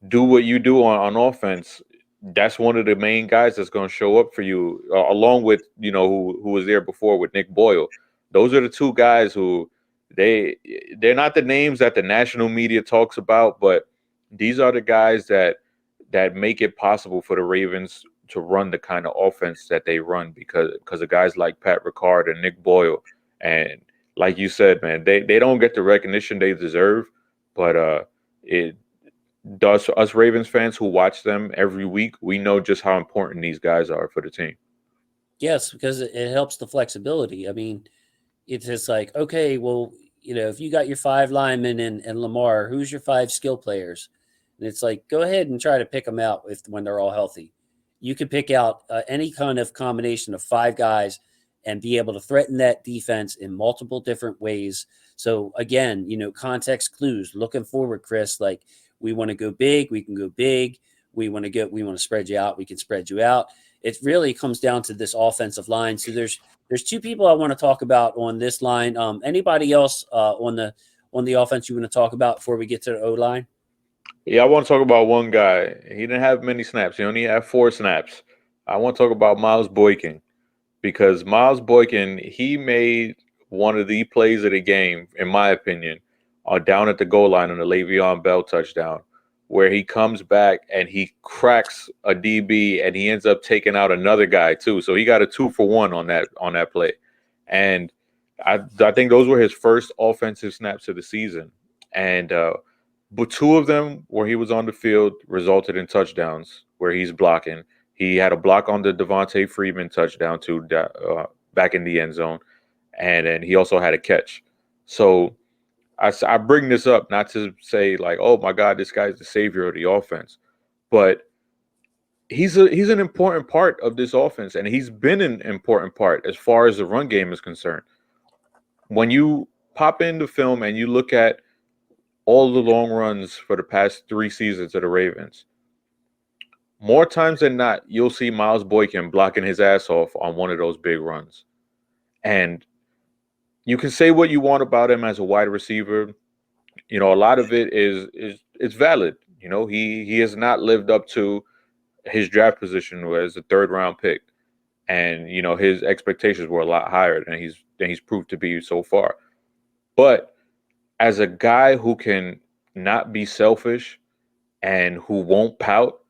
do what you do on offense, that's one of the main guys that's going to show up for you, along with who was there before with Nick Boyle. Those are the two guys who. They're not the names that the national media talks about, but these are the guys that make it possible for the Ravens to run the kind of offense that they run, because of guys like Pat Ricard and Nick Boyle. And like you said, man, they don't get the recognition they deserve, but us Ravens fans who watch them every week, we know just how important these guys are for the team. Yes, because it helps the flexibility. I mean, it's just like, okay, well, if you got your 5 linemen and Lamar, who's your 5 skill players? And it's like, go ahead and try to pick them out when they're all healthy. You could pick out any kind of combination of 5 guys and be able to threaten that defense in multiple different ways. So again, context clues. Looking forward, Chris. Like, we want to go big, we can go big. We want to spread you out, we can spread you out. It really comes down to this offensive line. So there's 2 people I want to talk about on this line. Anybody else on the offense you want to talk about before we get to the O line? Yeah, I want to talk about one guy. He didn't have many snaps. He only had 4 snaps. I want to talk about Miles Boykin, because Miles Boykin, he made one of the plays of the game, in my opinion, down at the goal line on the Le'Veon Bell touchdown, where he comes back and he cracks a DB and he ends up taking out another guy too. So he got a 2-for-1 on that play. And I think those were his first offensive snaps of the season. And but 2 of them where he was on the field resulted in touchdowns where he's blocking. He had a block on the Devontae Freeman touchdown too, back in the end zone. And then he also had a catch. So I bring this up not to say like, oh my God, this guy's the savior of the offense, but he's an important part of this offense, and he's been an important part as far as the run game is concerned. When you pop in the film and you look at all the long runs for the past 3 seasons of the Ravens, more times than not, you'll see Miles Boykin blocking his ass off on one of those big runs. And you can say what you want about him as a wide receiver. A lot of it is it's valid. He has not lived up to his draft position as a 3rd round pick, and his expectations were a lot higher than he's proved to be so far. But as a guy who can not be selfish and who won't pout,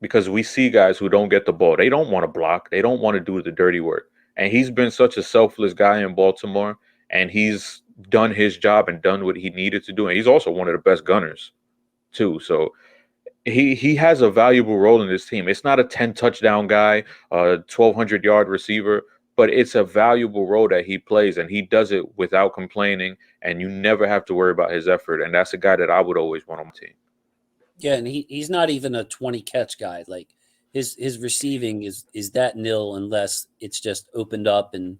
because we see guys who don't get the ball, they don't want to block, they don't want to do the dirty work, and he's been such a selfless guy in Baltimore, and he's done his job and done what he needed to do, and he's also one of the best gunners too. So he has a valuable role in this team. It's not a 10 touchdown guy, a 1,200-yard receiver, but it's a valuable role that he plays, and he does it without complaining, and you never have to worry about his effort, and that's a guy that I would always want on my team. Yeah, and he's not even a 20 catch guy. Like, his receiving is that nil unless it's just opened up. And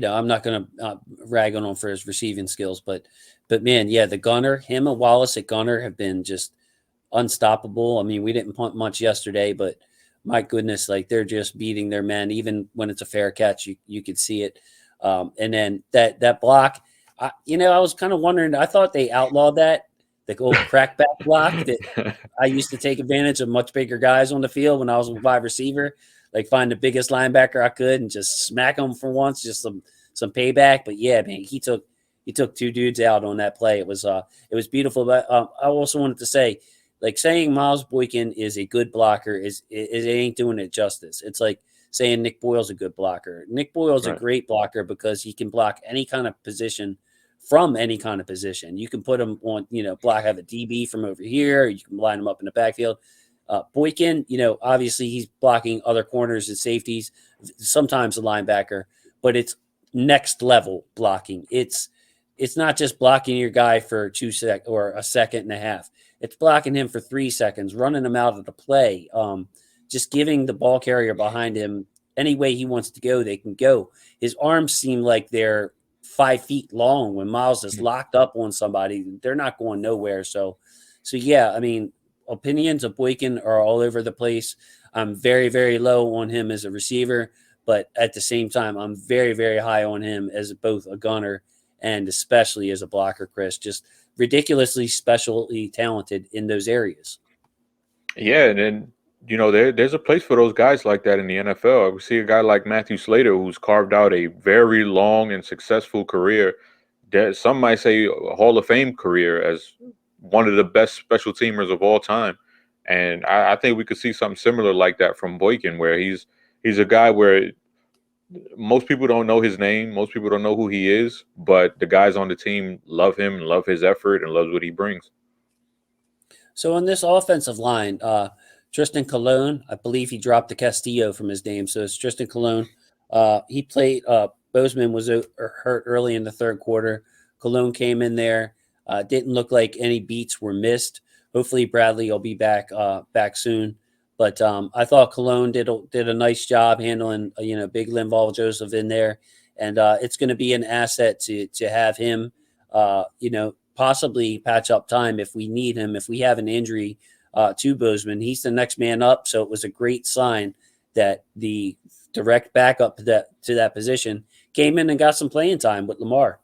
I'm not going to rag on him for his receiving skills, but man, yeah, the gunner, him and Wallace at gunner have been just unstoppable. I mean, we didn't punt much yesterday, but my goodness, like, they're just beating their men. Even when it's a fair catch, you could see it. And then that block, I was kind of wondering. I thought they outlawed that, the old crackback block that I used to take advantage of much bigger guys on the field when I was a wide receiver, like find the biggest linebacker I could and just smack them for once, just some payback. But yeah, man, he took 2 dudes out on that play. It was beautiful. But I also wanted to say, like, saying Miles Boykin is a good blocker it ain't doing it justice. It's like saying Nick Boyle's a good blocker. Nick Boyle's a great blocker because he can block any kind of position from any kind of position. You can put him on, block, have a DB from over here. You can line him up in the backfield. Boykin, obviously he's blocking other corners and safeties, sometimes a linebacker, but it's next level blocking. It's not just blocking your guy for 2 seconds or a second and a half. It's blocking him for 3 seconds, running him out of the play, just giving the ball carrier behind him any way he wants to go, they can go. His arms seem like they're 5 feet long. When Miles is locked up on somebody, they're not going nowhere. So yeah, I mean, opinions of Boykin are all over the place. I'm very, very low on him as a receiver, but at the same time, I'm very, very high on him as both a gunner and especially as a blocker, Chris. Just ridiculously specially talented in those areas. Yeah, and then there's a place for those guys like that in the NFL. We see a guy like Matthew Slater who's carved out a very long and successful career. Some might say a Hall of Fame career as one of the best special teamers of all time. And I think we could see something similar like that from Boykin, where he's a guy where most people don't know his name, most people don't know who he is, but the guys on the team love him, love his effort, and love what he brings. So on this offensive line, Tristan Cologne, I believe he dropped the Castillo from his name. So it's Tristan Cologne. He played. Bozeman was hurt early in the third quarter. Cologne came in there. Didn't look like any beats were missed. Hopefully Bradley will be back soon. But I thought Cologne did a nice job handling Big Linval Joseph in there, and it's going to be an asset to have him. Possibly patch up time if we need him. If we have an injury to Bozeman, he's the next man up. So it was a great sign that the direct backup to that position came in and got some playing time with Lamar.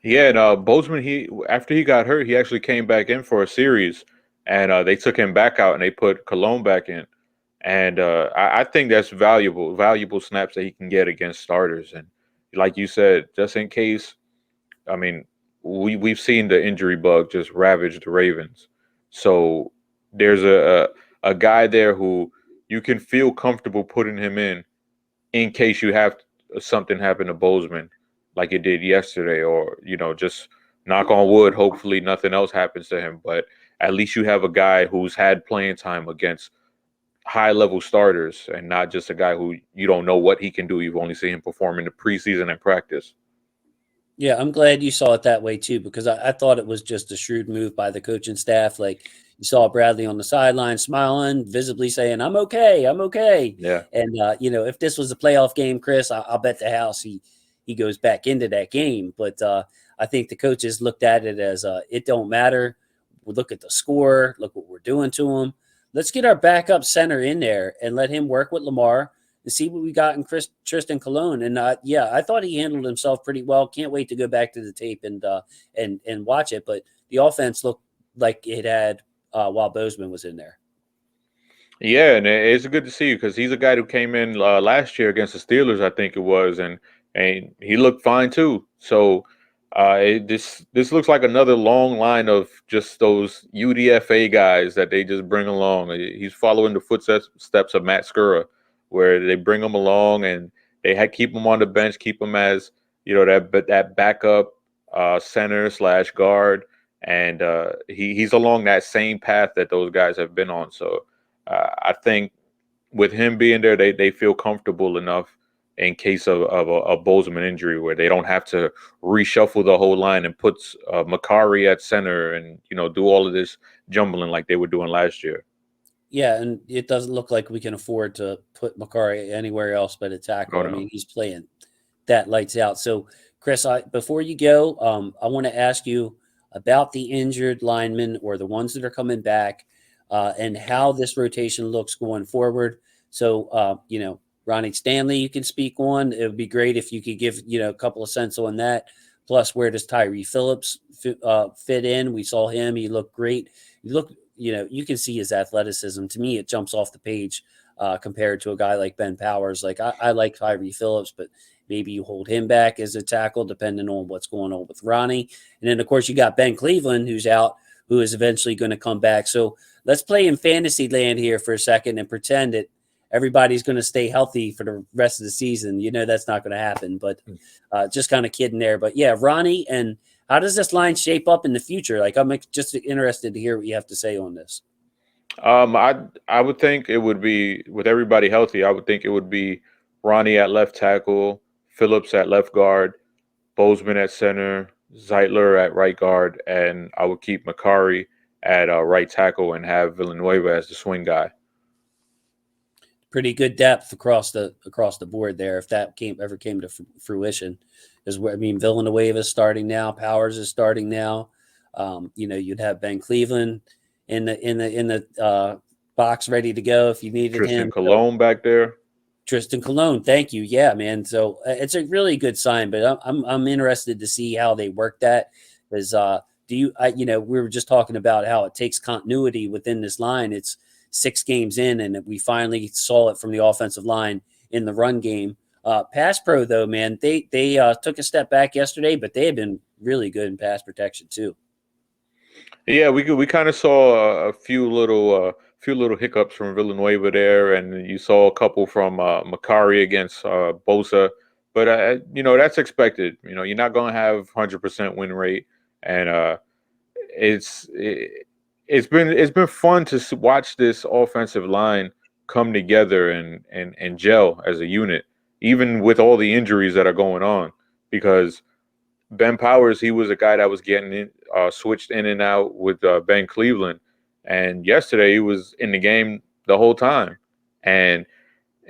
Yeah, and Bozeman, after he got hurt, he actually came back in for a series, and they took him back out and they put Cologne back in. And I think that's valuable snaps that he can get against starters. And like you said, just in case, I mean, we've seen the injury bug just ravage the Ravens. So there's a guy there who you can feel comfortable putting him in case you have something happen to Bozeman like it did yesterday, or just knock on wood, hopefully nothing else happens to him. But at least you have a guy who's had playing time against high level starters and not just a guy who you don't know what he can do. You've only seen him perform in the preseason and practice. Yeah, I'm glad you saw it that way too, because I thought it was just a shrewd move by the coaching staff. Like you saw Bradley on the sideline smiling, visibly saying, I'm okay, I'm okay. Yeah. And, if this was a playoff game, Chris, I'll bet the house he goes back into that game. But I think the coaches looked at it as it don't matter. We look at the score, look what we're doing to him. Let's get our backup center in there and let him work with Lamar and see what we got in Tristan Cologne. And I thought he handled himself pretty well. Can't wait to go back to the tape and watch it. But the offense looked like it had while Bozeman was in there. Yeah, and it's good to see you because he's a guy who came in last year against the Steelers, I think it was, and he looked fine too. So this looks like another long line of just those UDFA guys that they just bring along. He's following the footsteps of Matt Skura, where they bring him along and they keep him on the bench, keep him as that backup center / guard, and he's along that same path that those guys have been on. So. I think with him being there, they feel comfortable enough in case of a Bozeman injury where they don't have to reshuffle the whole line and put Makari at center and do all of this jumbling like they were doing last year. Yeah, and it doesn't look like we can afford to put Makari anywhere else but at tackle. Oh, no. I mean, he's playing that lights out. So, Chris, before you go, I want to ask you about the injured linemen or the ones that are coming back. And how this rotation looks going forward. So, Ronnie Stanley, you can speak on. It would be great if you could give, a couple of cents on that. Plus, where does Tyree Phillips fit in? We saw him. He looked great. You can see his athleticism. To me, it jumps off the page compared to a guy like Ben Powers. Like, I like Tyree Phillips, but maybe you hold him back as a tackle depending on what's going on with Ronnie. And then, of course, you got Ben Cleveland, who's out, who is eventually going to come back. So, let's play in fantasy land here for a second and pretend that everybody's going to stay healthy for the rest of the season. That's not going to happen, but just kind of kidding there. But yeah, Ronnie, and how does this line shape up in the future? Like, I'm just interested to hear what you have to say on this. I would think it would be, with everybody healthy, I would think it would be Ronnie at left tackle, Phillips at left guard, Bozeman at center, Zeitler at right guard, and I would keep Makari at right tackle and have Villanueva as the swing guy. Pretty good depth across the board there. If that ever came to fruition, Villanueva is starting now. Powers is starting now. You'd have Ben Cleveland in the box ready to go if you needed Tristan him. Cologne back there. Tristan Cologne, thank you. Yeah, man. So it's a really good sign, but I'm interested to see how they work that. Because we were just talking about how it takes continuity within this line. It's 6 games in, and we finally saw it from the offensive line in the run game. Pass pro though, man, they took a step back yesterday, but they have been really good in pass protection too. Yeah, we kind of saw a few little hiccups from Villanueva there, and you saw a couple from Makari against Bosa, but that's expected. You're not going to have 100% win rate, and it's been fun to watch this offensive line come together and gel as a unit, even with all the injuries that are going on. Because Ben Powers, he was a guy that was getting switched in and out with Ben Cleveland, and yesterday he was in the game the whole time, and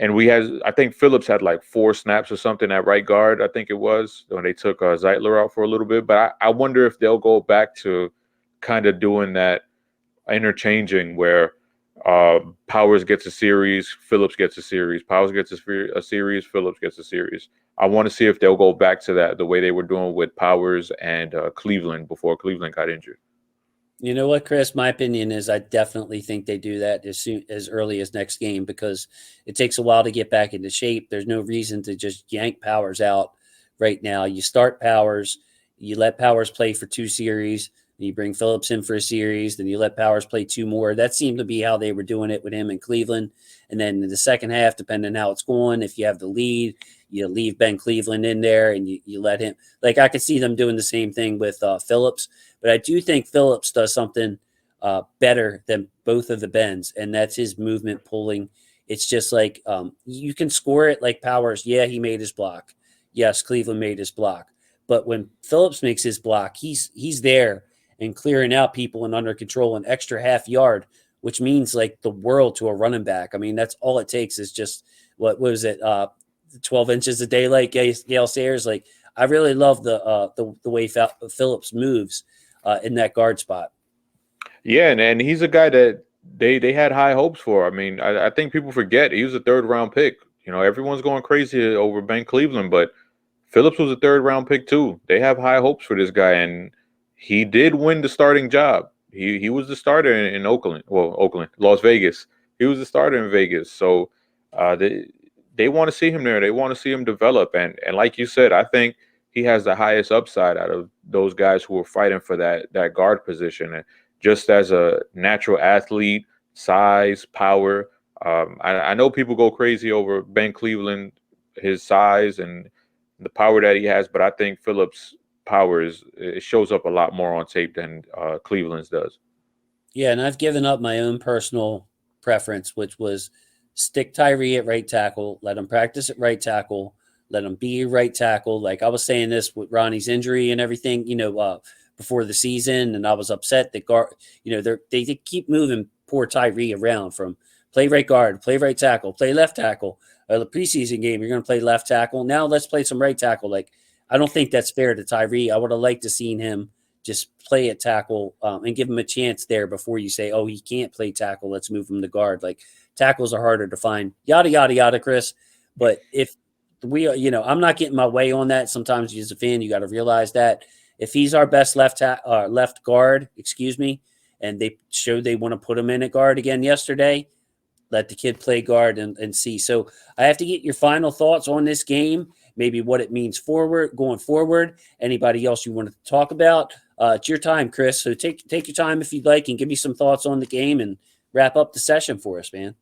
we had, I think Phillips had like 4 snaps or something at right guard, I think it was, when they took Zeitler out for a little bit. But I wonder if they'll go back to kind of doing that interchanging where Powers gets a series, Phillips gets a series, Powers gets a series, Phillips gets a series. I want to see if they'll go back to that the way they were doing with Powers and Cleveland before Cleveland got injured. You know what, Chris? My opinion is I definitely think they do that as early as next game because it takes a while to get back into shape. There's no reason to just yank Powers out right now. You start Powers, you let Powers play for 2 series, you bring Phillips in for a series, then you let Powers play 2 more. That seemed to be how they were doing it with him in Cleveland. And then in the second half, depending on how it's going, if you have the lead, you leave Ben Cleveland in there and you let him. Like I could see them doing the same thing with Phillips. But I do think Phillips does something better than both of the Bens, and that's his movement pulling. It's just like you can score it like Powers. Yeah, he made his block. Yes, Cleveland made his block. But when Phillips makes his block, he's there and clearing out people and under control an extra half yard, which means like the world to a running back. I mean, that's all it takes is just what was it, 12 inches a day, like Gale Sayers. Like I really love the way Phillips moves in that guard spot. Yeah, and he's a guy that they had high hopes for. I mean, I think people forget he was a 3rd-round pick. You know, everyone's going crazy over Ben Cleveland, but Phillips was a 3rd-round pick too. They have high hopes for this guy, and he did win the starting job. He was the starter in Oakland. Well, Oakland, Las Vegas. He was the starter in Vegas. So they want to see him there. They want to see him develop. And like you said, I think he has the highest upside out of those guys who are fighting for that guard position. And just as a natural athlete, size, power. I know people go crazy over Ben Cleveland, his size and the power that he has, but I think Phillips' power it shows up a lot more on tape than Cleveland's does. Yeah, and I've given up my own personal preference, which was stick Tyree at right tackle, let him practice at right tackle, let him be right tackle. Like I was saying this with Ronnie's injury and everything, before the season, and I was upset that they keep moving poor Tyree around from play right guard, play right tackle, play left tackle. The preseason game, you're going to play left tackle. Now let's play some right tackle. Like I don't think that's fair to Tyree. I would have liked to seen him just play at tackle and give him a chance there before you say, oh, he can't play tackle. Let's move him to guard. Like tackles are harder to find, yada, yada, yada, Chris. But if I'm not getting my way on that. Sometimes as a fan, you got to realize that if he's our best left guard, and they showed they want to put him in at guard again yesterday, let the kid play guard and see. So I have to get your final thoughts on this game, maybe what it means going forward. Anybody else you want to talk about? It's your time, Chris. So take your time if you'd like and give me some thoughts on the game and wrap up the session for us, man.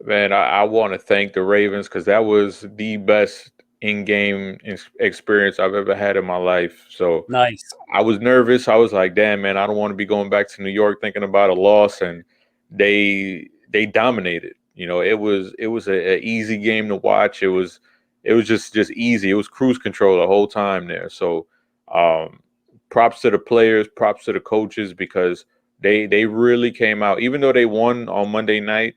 Man, I want to thank the Ravens because that was the best in-game experience I've ever had in my life. So Nice. I was nervous. I was like, damn, man, I don't want to be going back to New York thinking about a loss. And they dominated. You know, it was a easy game to watch. It was just easy. It was cruise control the whole time there. So props to the players, props to the coaches because they really came out. Even though they won on Monday night,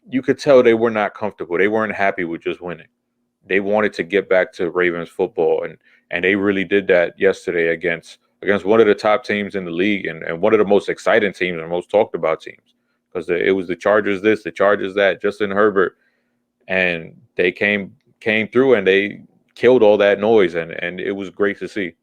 you could tell they were not comfortable. They weren't happy with just winning. They wanted to get back to Ravens football, and they really did that yesterday against one of the top teams in the league and one of the most exciting teams and most talked about teams because it was the Chargers this, the Chargers that, Justin Herbert, and they came through and they killed all that noise, and it was great to see.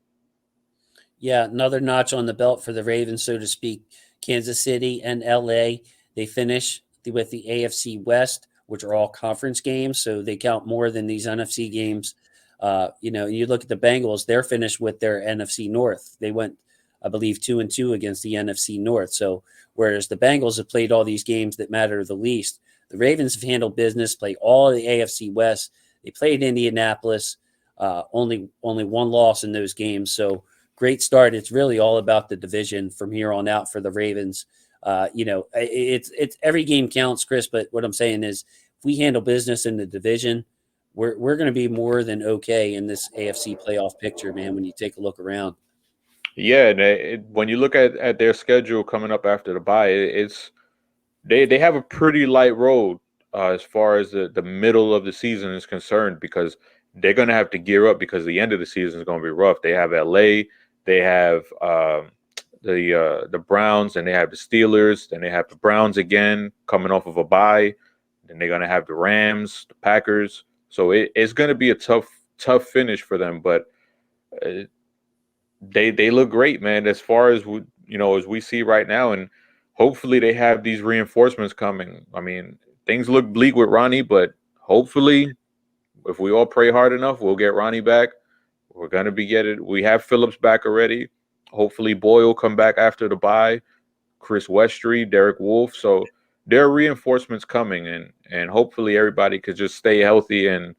Yeah, another notch on the belt for the Ravens, so to speak. Kansas City and LA, they finish with the AFC West, which are all conference games, so they count more than these NFC games. You look at the Bengals; they're finished with their NFC North. They went, I believe, 2-2 against the NFC North. So whereas the Bengals have played all these games that matter the least, the Ravens have handled business, played all the AFC West. They played Indianapolis, only one loss in those games. So great start. It's really all about the division from here on out for the Ravens. It's every game counts, Chris. But what I'm saying is, if we handle business in the division, we're going to be more than okay in this AFC playoff picture, man. When you take a look around. Yeah, and when you look at their schedule coming up after the bye, it's they have a pretty light road as far as the middle of the season is concerned, because they're going to have to gear up, because the end of the season is going to be rough. They have LA, they have the Browns, and they have the Steelers, then they have the Browns again coming off of a bye, then they're going to have the Rams, the Packers. So it's going to be a tough finish for them, but uh, they look great, man, as far as as we see right now, and hopefully they have these reinforcements coming. I mean, things look bleak with Ronnie, but hopefully, if we all pray hard enough, we'll get Ronnie back. We're gonna be getting. We have Phillips back already. Hopefully, Boyle will come back after the bye. Chris Westry, Derek Wolfe. So there are reinforcements coming, and hopefully everybody could just stay healthy, and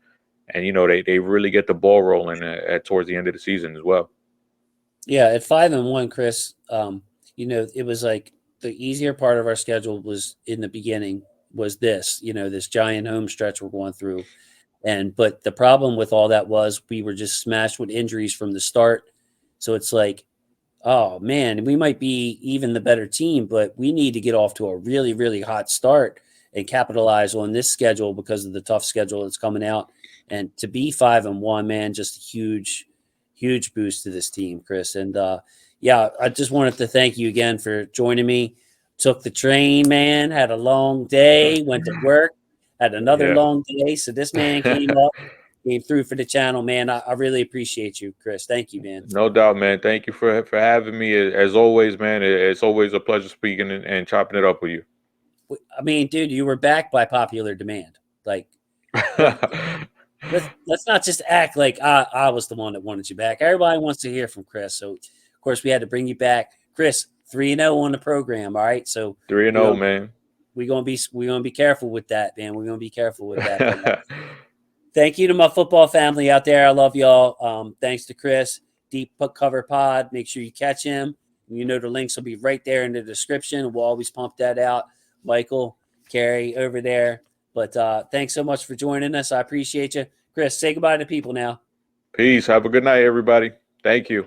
they really get the ball rolling at towards the end of the season as well. Yeah, at 5-1, Chris, it was like the easier part of our schedule was in the beginning was this giant home stretch we're going through. But the problem with all that was we were just smashed with injuries from the start. So it's like, oh man, we might be even the better team, but we need to get off to a really, really hot start and capitalize on this schedule because of the tough schedule that's coming out. And to be 5-1, man, just a huge, huge boost to this team, Chris. And I just wanted to thank you again for joining me. Took the train, man, had a long day, went to work, had another long day. So this man came through for the channel, man. I really appreciate you, Chris. Thank you, man. No doubt, man. Thank you for having me. As always, man, it's always a pleasure speaking and chopping it up with you. I mean, dude, you were back by popular demand. Like, let's not just act like I was the one that wanted you back. Everybody wants to hear from Chris. So, of course, we had to bring you back. Chris, 3-0 on the program, all right? So 3-0, man. We're gonna be careful with that, man. We're gonna be careful with that. But, thank you to my football family out there. I love y'all. Thanks to Chris, Deep Cover Pod. Make sure you catch him. The links will be right there in the description. We'll always pump that out. Michael, Carrie over there. But thanks so much for joining us. I appreciate you. Chris, say goodbye to people now. Peace. Have a good night, everybody. Thank you.